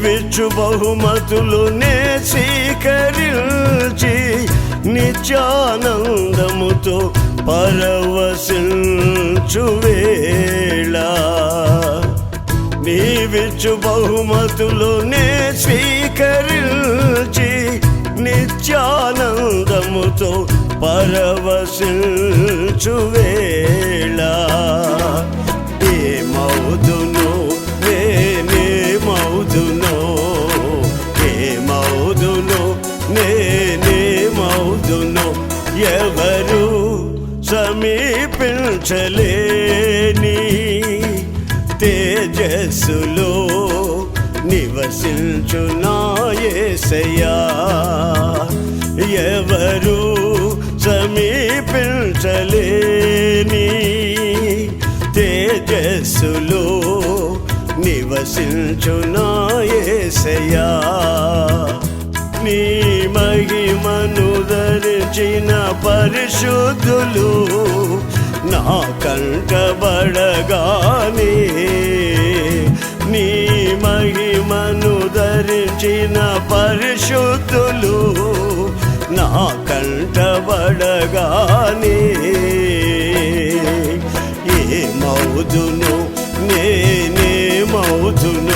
నీవిచ్చు బహుమతులు నే స్వీకరించి నిత్యానందముతో పరవశించు వేళ నీవిచ్చు బహుమతులు నే స్వీకరించి నిత్యానందముతో పరవశించు వేళ ఏమౌదును నేనేమౌదును ఏమౌదును నేనేమౌదును ఎవరు సమీపించలేని తేజస్సులో నివసించు నా యేసయ్యా ఎవరు సమీపించలేని తేజస్సులో నివసించు నా యేసయ్యా నీ మహిమను ధరించిన పరిశుద్ధులు నా కంటబడగానే నీ మహిమను ధరించిన పరిశుద్ధులు నా కంటబడగానే ఏమౌదును నేనేమౌదును